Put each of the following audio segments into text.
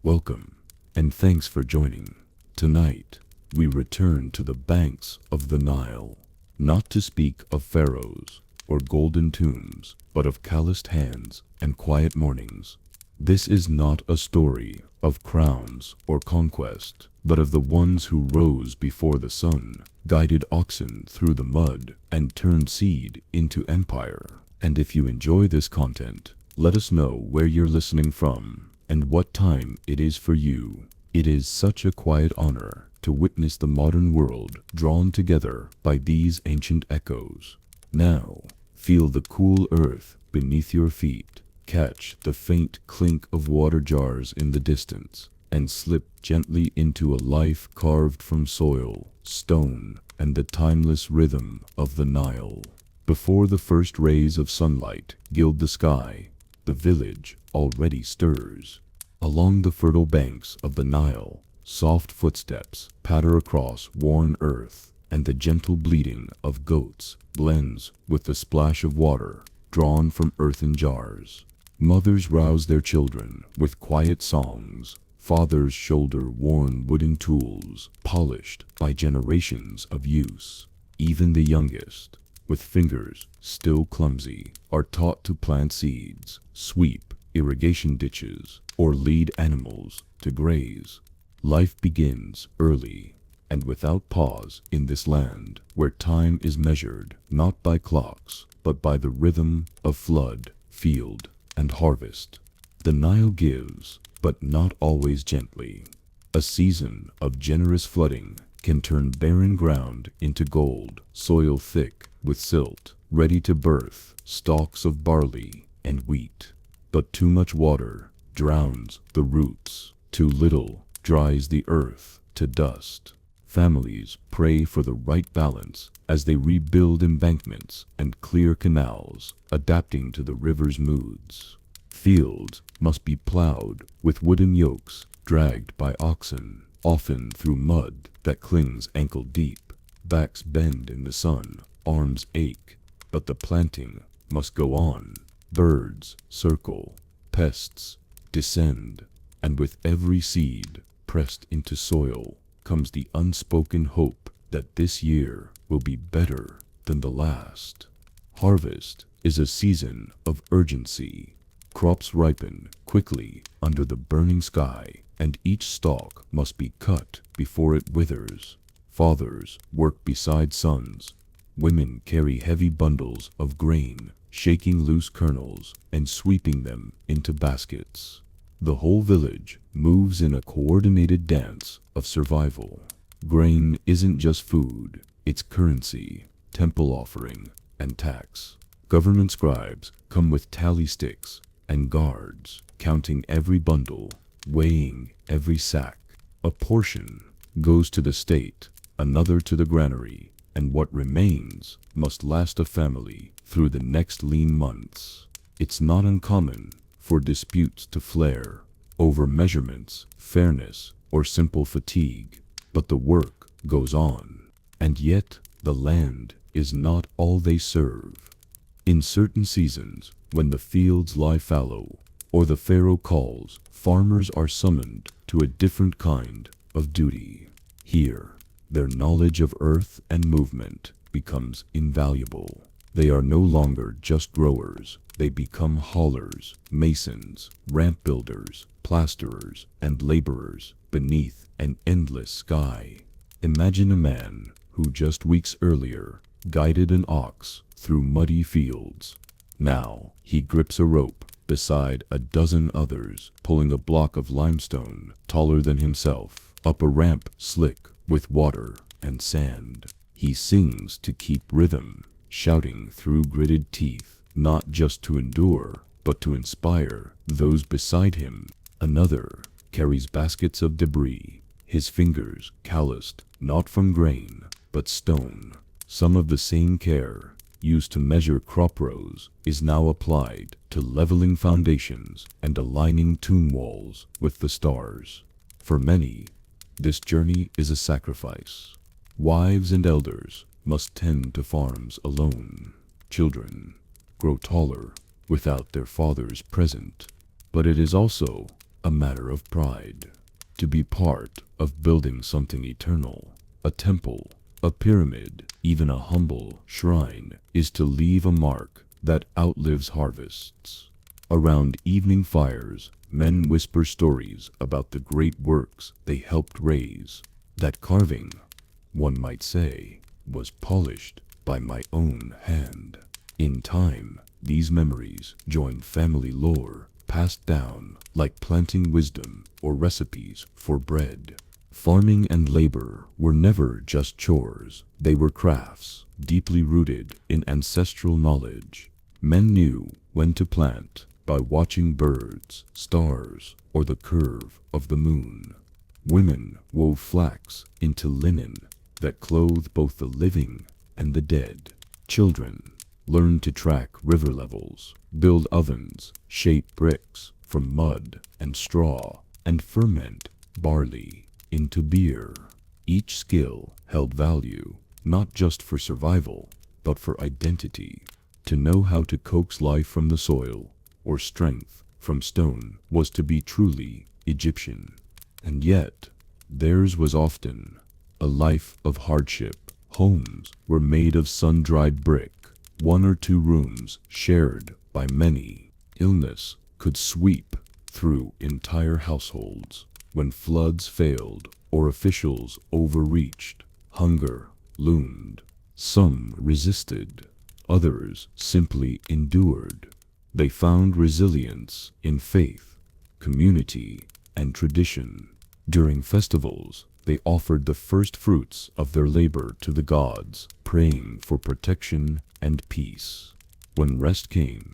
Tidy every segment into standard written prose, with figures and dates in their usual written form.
Welcome, and thanks for joining. Tonight, we return to the banks of the Nile, not to speak of pharaohs or golden tombs, but of calloused hands and quiet mornings. This is not a story of crowns or conquest, but of the ones who rose before the sun, guided oxen through the mud, and turned seed into empire. And if you enjoy this content, let us know where you're listening from and what time it is for you. It is such a quiet honor to witness the modern world drawn together by these ancient echoes. Now, feel the cool earth beneath your feet, catch the faint clink of water jars in the distance, and slip gently into a life carved from soil, stone, and the timeless rhythm of the Nile. Before the first rays of sunlight gild the sky, the village already stirs. Along the fertile banks of the Nile, soft footsteps patter across worn earth, and the gentle bleating of goats blends with the splash of water drawn from earthen jars. Mothers rouse their children with quiet songs. Fathers shoulder worn wooden tools, polished by generations of use. Even the youngest, with fingers still clumsy, are taught to plant seeds, sweep irrigation ditches, or lead animals to graze. Life begins early and without pause in this land, where time is measured not by clocks, but by the rhythm of flood, field, and harvest. The Nile gives, but not always gently. A season of generous flooding can turn barren ground into gold, soil thick with silt, ready to birth stalks of barley and wheat. But too much water drowns the roots, too little dries the earth to dust. Families pray for the right balance as they rebuild embankments and clear canals, adapting to the river's moods. Fields must be plowed with wooden yokes dragged by oxen, often through mud that clings ankle deep. Backs bend in the sun, arms ache, but the planting must go on. Birds circle, pests descend, and with every seed pressed into soil comes the unspoken hope that this year will be better than the last. Harvest is a season of urgency. Crops ripen quickly under the burning sky, and each stalk must be cut before it withers. Fathers work beside sons. Women carry heavy bundles of grain, shaking loose kernels and sweeping them into baskets. The whole village moves in a coordinated dance of survival. Grain isn't just food, it's currency, temple offering, and tax. Government scribes come with tally sticks and guards, counting every bundle, weighing every sack. A portion goes to the state, another to the granary, and what remains must last a family through the next lean months. It's not uncommon for disputes to flare over measurements, fairness, or simple fatigue, but the work goes on. And yet, the land is not all they serve. In certain seasons, when the fields lie fallow, or the pharaoh calls, farmers are summoned to a different kind of duty. Here, their knowledge of earth and movement becomes invaluable. They are no longer just growers, they become haulers, masons, ramp builders, plasterers, and laborers beneath an endless sky. Imagine a man who just weeks earlier guided an ox through muddy fields. Now he grips a rope beside a dozen others, pulling a block of limestone taller than himself up a ramp slick with water and sand. He sings to keep rhythm, shouting through gritted teeth, not just to endure, but to inspire those beside him. Another carries baskets of debris, his fingers calloused not from grain, but stone. Some of the same care used to measure crop rows is now applied to leveling foundations and aligning tomb walls with the stars. For many, this journey is a sacrifice. Wives and elders must tend to farms alone. Children grow taller without their fathers present. But it is also a matter of pride. To be part of building something eternal, a temple, a pyramid, even a humble shrine, is to leave a mark that outlives harvests. Around evening fires, men whisper stories about the great works they helped raise. That carving, one might say, was polished by my own hand. In time, these memories join family lore, passed down like planting wisdom or recipes for bread. Farming and labor were never just chores. They were crafts, deeply rooted in ancestral knowledge. Men knew when to plant by watching birds, stars, or the curve of the moon. Women wove flax into linen that clothed both the living and the dead. Children learned to track river levels, build ovens, shape bricks from mud and straw, and ferment barley into beer. Each skill held value, not just for survival, but for identity. To know how to coax life from the soil, or strength from stone, was to be truly Egyptian. And yet, theirs was often a life of hardship. Homes were made of sun-dried brick, one or two rooms shared by many. Illness could sweep through entire households. When floods failed or officials overreached, hunger loomed. Some resisted, others simply endured. They found resilience in faith, community, and tradition. During festivals, they offered the first fruits of their labor to the gods, praying for protection and peace. When rest came,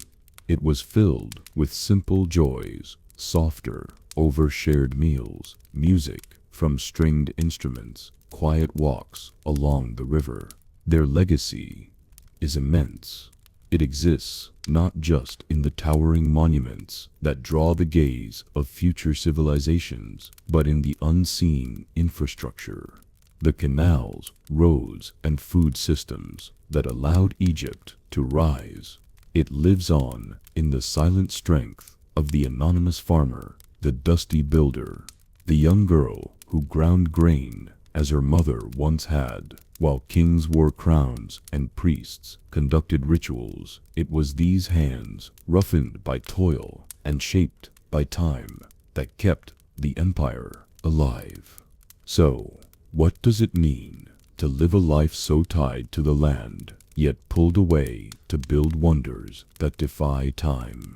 it was filled with simple joys, softer over shared meals, music from stringed instruments, quiet walks along the river. Their legacy is immense. It exists not just in the towering monuments that draw the gaze of future civilizations, but in the unseen infrastructure, the canals, roads, and food systems that allowed Egypt to rise. It lives on in the silent strength of the anonymous farmer, the dusty builder, the young girl who ground grain as her mother once had. While kings wore crowns and priests conducted rituals, it was these hands, roughened by toil and shaped by time, that kept the empire alive. So, what does it mean to live a life so tied to the land, yet pulled away to build wonders that defy time?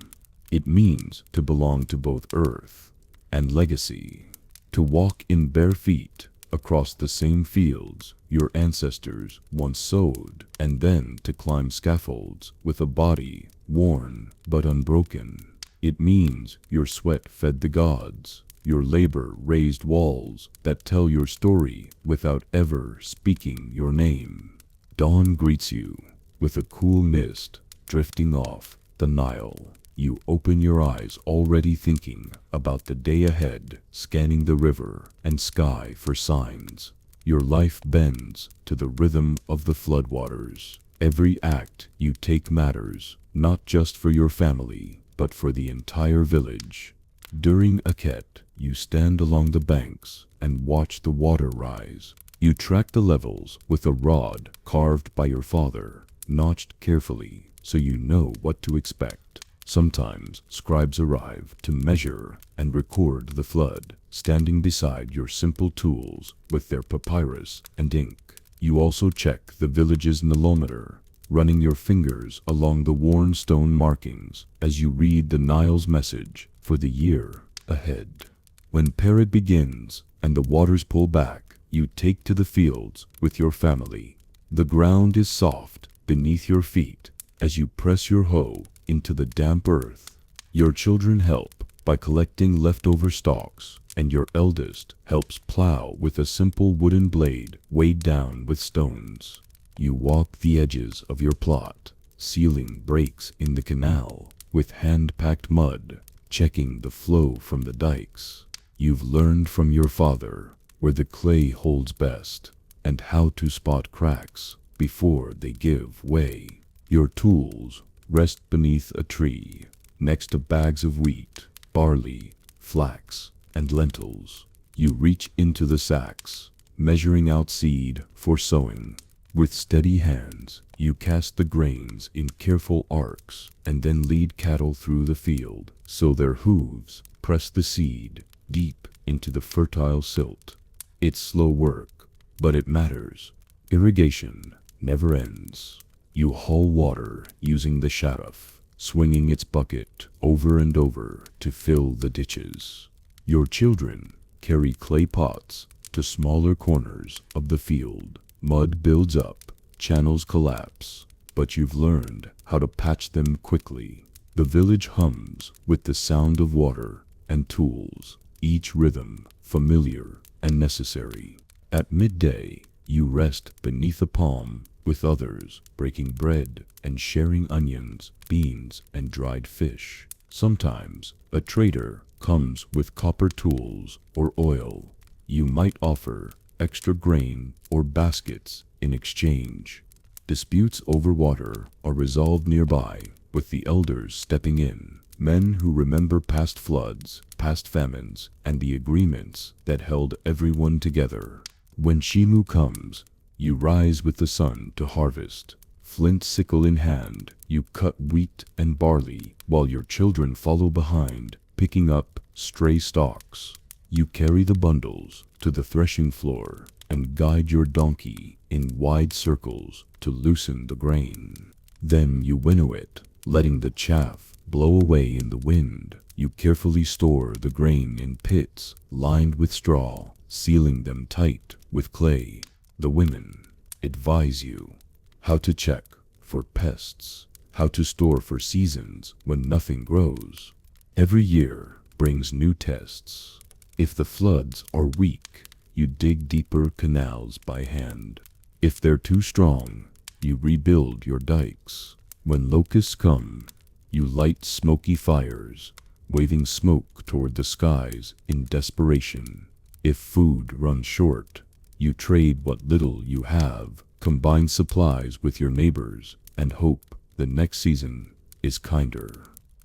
It means to belong to both earth and legacy, to walk in bare feet across the same fields your ancestors once sowed, and then to climb scaffolds with a body worn but unbroken. It means your sweat fed the gods, your labor raised walls that tell your story without ever speaking your name. Dawn greets you with a cool mist drifting off the Nile. You open your eyes already thinking about the day ahead, scanning the river and sky for signs. Your life bends to the rhythm of the floodwaters. Every act you take matters, not just for your family, but for the entire village. During Aket, you stand along the banks and watch the water rise. You track the levels with a rod carved by your father, notched carefully so you know what to expect. Sometimes scribes arrive to measure and record the flood, standing beside your simple tools with their papyrus and ink. You also check the village's nilometer, running your fingers along the worn stone markings as you read the Nile's message for the year ahead. When Parad begins and the waters pull back, you take to the fields with your family. The ground is soft beneath your feet as you press your hoe into the damp earth. Your children help by collecting leftover stalks, and your eldest helps plow with a simple wooden blade weighed down with stones. You walk the edges of your plot, sealing breaks in the canal with hand-packed mud, checking the flow from the dikes. You've learned from your father where the clay holds best and how to spot cracks before they give way. Your tools rest beneath a tree, next to bags of wheat, barley, flax, and lentils. You reach into the sacks, measuring out seed for sowing. With steady hands, you cast the grains in careful arcs and then lead cattle through the field so their hooves press the seed deep into the fertile silt. It's slow work, but it matters. Irrigation never ends. You haul water using the sharaff, swinging its bucket over and over to fill the ditches. Your children carry clay pots to smaller corners of the field. Mud builds up, channels collapse, but you've learned how to patch them quickly. The village hums with the sound of water and tools, each rhythm familiar and necessary. At midday, you rest beneath a palm with others, breaking bread and sharing onions, beans, and dried fish. Sometimes a trader comes with copper tools or oil. You might offer extra grain or baskets in exchange. Disputes over water are resolved nearby, with the elders stepping in, men who remember past floods, past famines, and the agreements that held everyone together. When Shimu comes, you rise with the sun to harvest. Flint sickle in hand, you cut wheat and barley, while your children follow behind, picking up stray stalks. You carry the bundles to the threshing floor and guide your donkey in wide circles to loosen the grain. Then you winnow it, letting the chaff blow away in the wind. You carefully store the grain in pits lined with straw, sealing them tight with clay. The women advise you how to check for pests, how to store for seasons when nothing grows. Every year brings new tests. If the floods are weak, you dig deeper canals by hand. If they're too strong, you rebuild your dikes. When locusts come, you light smoky fires, waving smoke toward the skies in desperation. If food runs short, you trade what little you have, combine supplies with your neighbors, and hope the next season is kinder.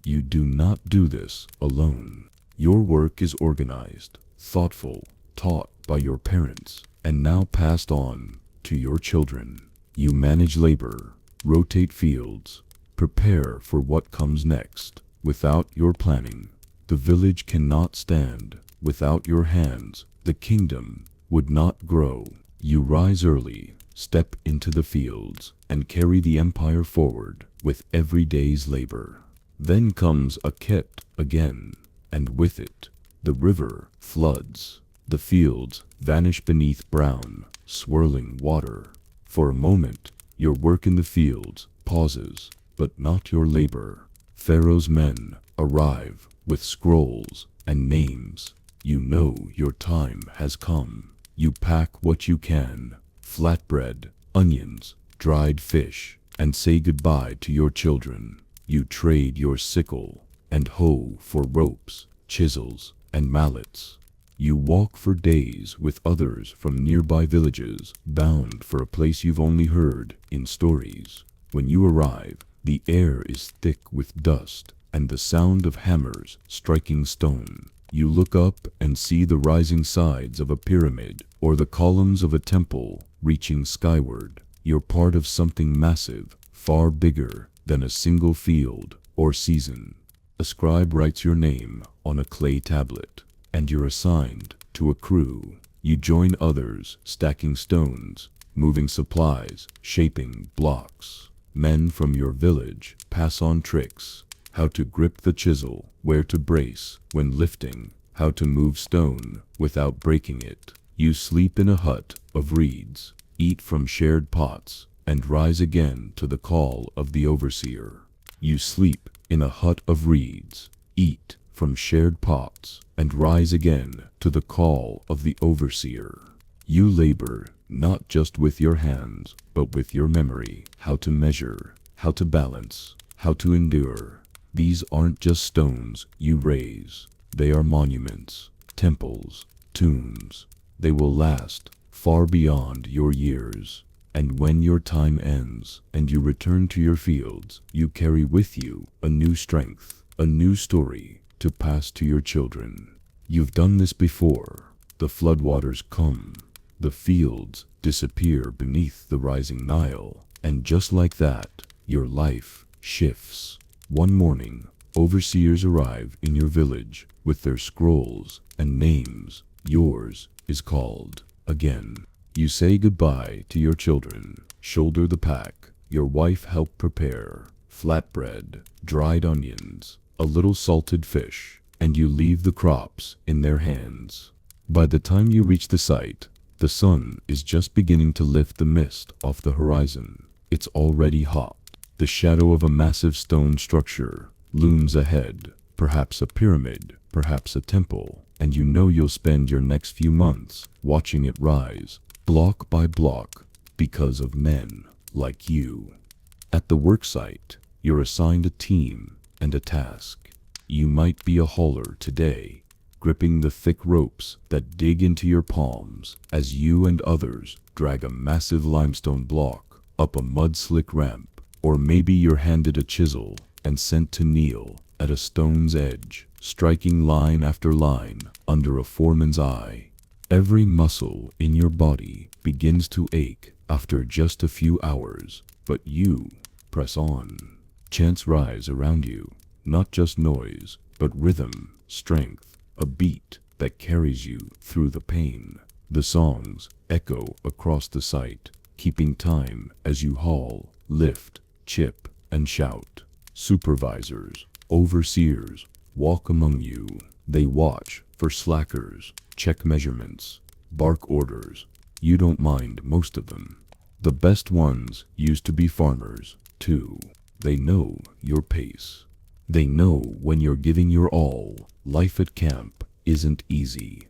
You do not do this alone. Your work is organized, thoughtful, taught by your parents, and now passed on to your children. You manage labor, rotate fields, prepare for what comes next. Without your planning, the village cannot stand. Without your hands, the kingdom would not grow. You rise early, step into the fields, and carry the empire forward with every day's labor. Then comes a Ket again, and with it, the river floods. The fields vanish beneath brown, swirling water. For a moment, your work in the fields pauses, but not your labor. Pharaoh's men arrive with scrolls and names. You know your time has come. You pack what you can, flatbread, onions, dried fish, and say goodbye to your children. You trade your sickle and hoe for ropes, chisels, and mallets. You walk for days with others from nearby villages, bound for a place you've only heard in stories. When you arrive, the air is thick with dust and the sound of hammers striking stone. You look up and see the rising sides of a pyramid or the columns of a temple reaching skyward. You're part of something massive, far bigger than a single field or season. A scribe writes your name on a clay tablet, and you're assigned to a crew. You join others, stacking stones, moving supplies, shaping blocks. Men from your village pass on tricks: how to grip the chisel, where to brace when lifting, how to move stone without breaking it. You sleep in a hut of reeds, eat from shared pots, and rise again to the call of the overseer. You sleep in a hut of reeds, eat from shared pots, and rise again to the call of the overseer. You labor not just with your hands, but with your memory. How to measure, how to balance, how to endure. These aren't just stones you raise. They are monuments, temples, tombs. They will last far beyond your years. And when your time ends and you return to your fields, you carry with you a new strength, a new story to pass to your children. You've done this before. The floodwaters come. The fields disappear beneath the rising Nile. And just like that, your life shifts. One morning, overseers arrive in your village with their scrolls and names. Yours is called again. You say goodbye to your children, shoulder the pack. Your wife helped prepare flatbread, dried onions, a little salted fish, and you leave the crops in their hands. By the time you reach the site, the sun is just beginning to lift the mist off the horizon. It's already hot. The shadow of a massive stone structure looms ahead, perhaps a pyramid, perhaps a temple, and you know you'll spend your next few months watching it rise, block by block, because of men like you. At the worksite, you're assigned a team and a task. You might be a hauler today, gripping the thick ropes that dig into your palms as you and others drag a massive limestone block up a mud-slick ramp. Or maybe you're handed a chisel and sent to kneel at a stone's edge, striking line after line under a foreman's eye. Every muscle in your body begins to ache after just a few hours, but you press on. Chants rise around you, not just noise, but rhythm, strength, a beat that carries you through the pain. The songs echo across the site, keeping time as you haul, lift, chip, and shout. Supervisors, overseers, walk among you. They watch for slackers, check measurements, bark orders. You don't mind most of them. The best ones used to be farmers, too. They know your pace. They know when you're giving your all. Life at camp isn't easy,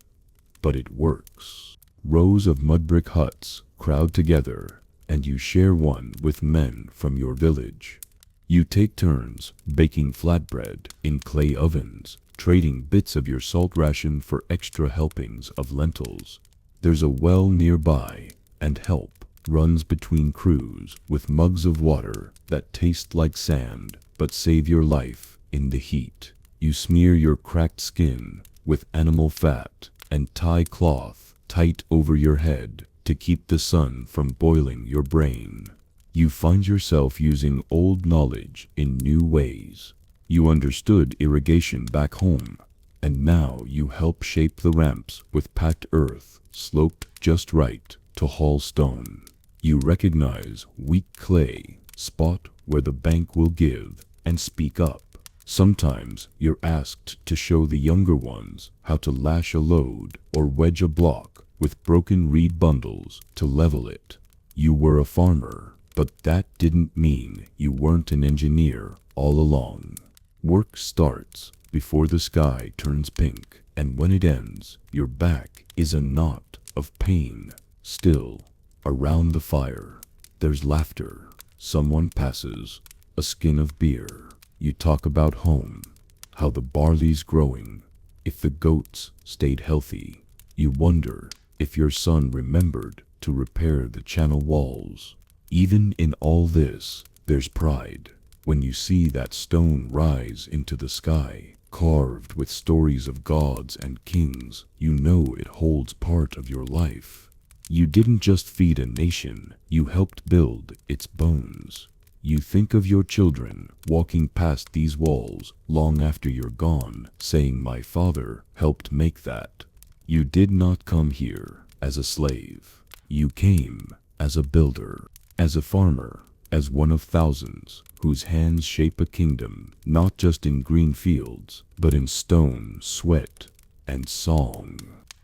but it works. Rows of mud brick huts crowd together, and you share one with men from your village. You take turns baking flatbread in clay ovens, trading bits of your salt ration for extra helpings of lentils. There's a well nearby, and help runs between crews with mugs of water that taste like sand but save your life in the heat. You smear your cracked skin with animal fat and tie cloth tight over your head to keep the sun from boiling your brain. You find yourself using old knowledge in new ways. You understood irrigation back home, and now you help shape the ramps with packed earth sloped just right to haul stone. You recognize weak clay, spot where the bank will give, and speak up. Sometimes you're asked to show the younger ones how to lash a load or wedge a block with broken reed bundles to level it. You were a farmer, but that didn't mean you weren't an engineer all along. Work starts before the sky turns pink, and when it ends, your back is a knot of pain. Still, around the fire, there's laughter. Someone passes, a skin of beer. You talk about home, how the barley's growing, if the goats stayed healthy. You wonder if your son remembered to repair the channel walls. Even in all this, there's pride. When you see that stone rise into the sky, carved with stories of gods and kings, you know it holds part of your life. You didn't just feed a nation, you helped build its bones. You think of your children walking past these walls long after you're gone, saying, "My father helped make that." You did not come here as a slave. You came as a builder, as a farmer, as one of thousands whose hands shape a kingdom, not just in green fields, but in stone, sweat, and song.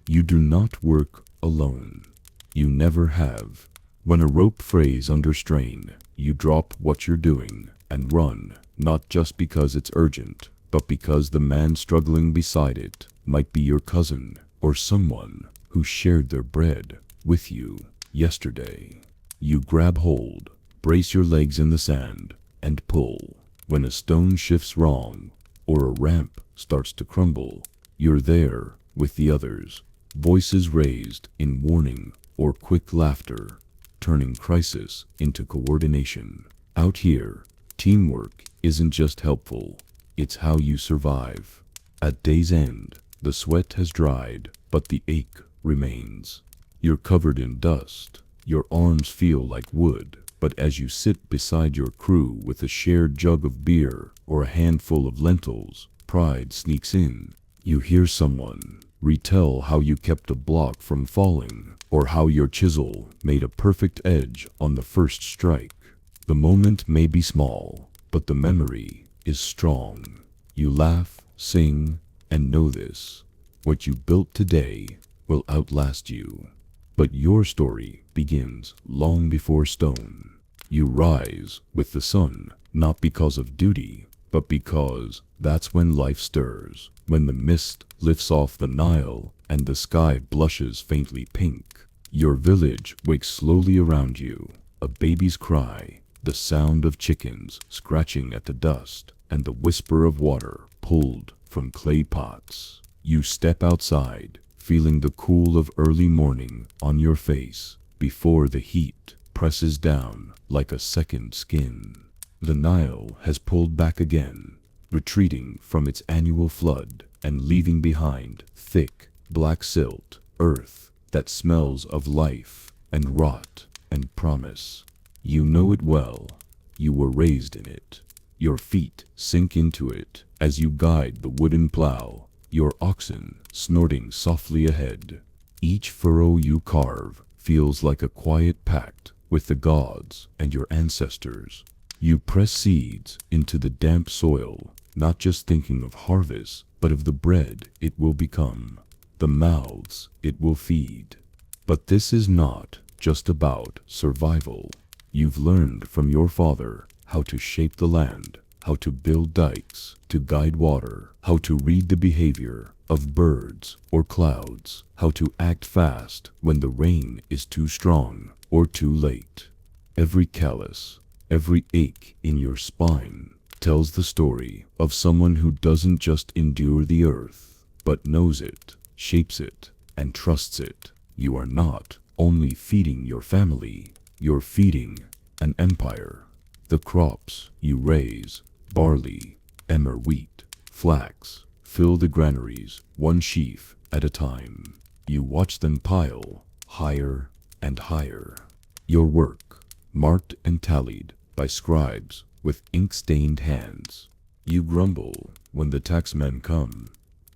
You do not work alone. You never have. When a rope frays under strain, you drop what you're doing and run, not just because it's urgent, but because the man struggling beside it might be your cousin or someone who shared their bread with you yesterday. You grab hold, brace your legs in the sand, and pull. When a stone shifts wrong, or a ramp starts to crumble, you're there with the others, voices raised in warning or quick laughter, turning crisis into coordination. Out here, teamwork isn't just helpful, it's how you survive. At day's end, the sweat has dried, but the ache remains. You're covered in dust. Your arms feel like wood, but as you sit beside your crew with a shared jug of beer or a handful of lentils, pride sneaks in. You hear someone retell how you kept a block from falling, or how your chisel made a perfect edge on the first strike. The moment may be small, but the memory is strong. You laugh, sing, and know this: what you built today will outlast you. But your story begins long before stone. You rise with the sun, not because of duty, but because that's when life stirs, when the mist lifts off the Nile and the sky blushes faintly pink. Your village wakes slowly around you, a baby's cry, the sound of chickens scratching at the dust, and the whisper of water pulled from clay pots. You step outside, feeling the cool of early morning on your face before the heat presses down like a second skin. The Nile has pulled back again, retreating from its annual flood and leaving behind thick, black silt, earth that smells of life and rot and promise. You know it well. You were raised in it. Your feet sink into it as you guide the wooden plow, your oxen snorting softly ahead. Each furrow you carve feels like a quiet pact with the gods and your ancestors. You press seeds into the damp soil, not just thinking of harvest, but of the bread it will become, the mouths it will feed. But this is not just about survival. You've learned from your father how to shape the land, how to build dikes, to guide water, how to read the behavior of birds or clouds, how to act fast when the rain is too strong or too late. Every callus, every ache in your spine tells the story of someone who doesn't just endure the earth, but knows it, shapes it, and trusts it. You are not only feeding your family, you're feeding an empire. The crops you raise, barley, emmer wheat, flax, fill the granaries one sheaf at a time. You watch them pile higher and higher. Your work, marked and tallied by scribes with ink-stained hands. You grumble when the taxmen come,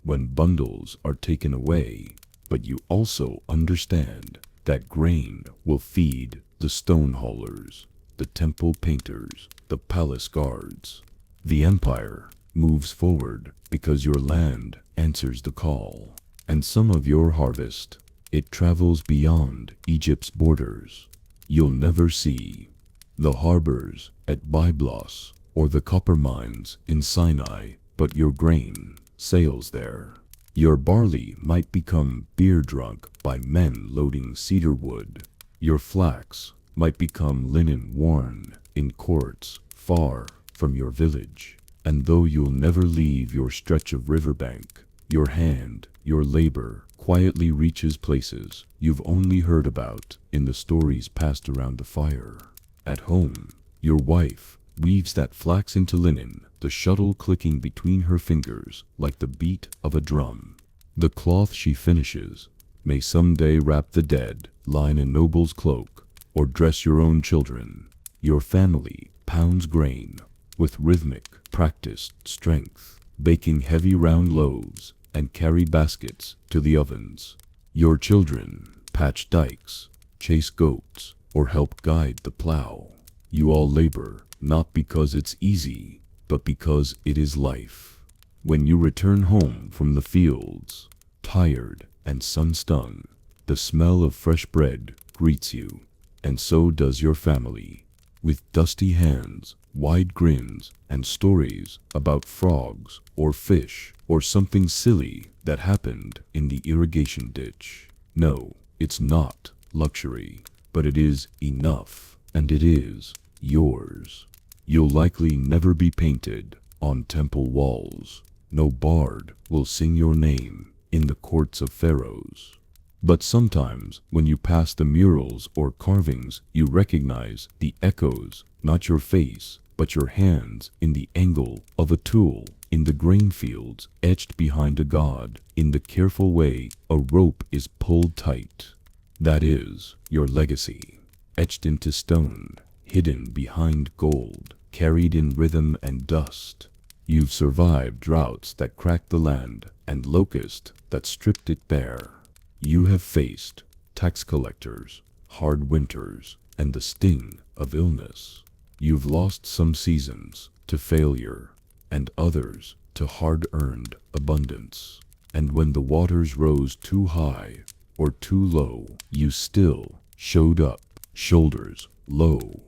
when bundles are taken away, but you also understand that grain will feed the stone haulers, the temple painters, the palace guards. The empire moves forward because your land answers the call. And some of your harvest, it travels beyond Egypt's borders. You'll never see the harbors at Byblos or the copper mines in Sinai, but your grain sails there. Your barley might become beer drunk by men loading cedar wood. Your flax might become linen worn in courts far from your village. And though you'll never leave your stretch of riverbank, your hand, your labor, quietly reaches places you've only heard about in the stories passed around the fire. At home, your wife weaves that flax into linen, the shuttle clicking between her fingers like the beat of a drum. The cloth she finishes may someday wrap the dead, line a noble's cloak, or dress your own children. Your family pounds grain with rhythmic, practiced strength, baking heavy round loaves and carry baskets to the ovens. Your children patch dikes, chase goats, or help guide the plow. You all labor, not because it's easy, but because it is life. When you return home from the fields, tired and sun-stung, the smell of fresh bread greets you, and so does your family, with dusty hands, wide grins, and stories about frogs or fish or something silly that happened in the irrigation ditch. No, it's not luxury, but it is enough, and it is yours. You'll likely never be painted on temple walls. No bard will sing your name in the courts of pharaohs. But sometimes, when you pass the murals or carvings, you recognize the echoes, not your face, but your hands in the angle of a tool In the grain fields, etched behind a god, in the careful way a rope is pulled tight. That is your legacy, etched into stone, hidden behind gold, carried in rhythm and dust. You've survived droughts that cracked the land and locusts that stripped it bare. You have faced tax collectors, hard winters, and the sting of illness. You've lost some seasons to failure and others to hard-earned abundance. And when the waters rose too high or too low, you still showed up, shoulders low,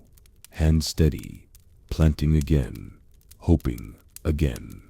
hands steady, planting again, hoping again.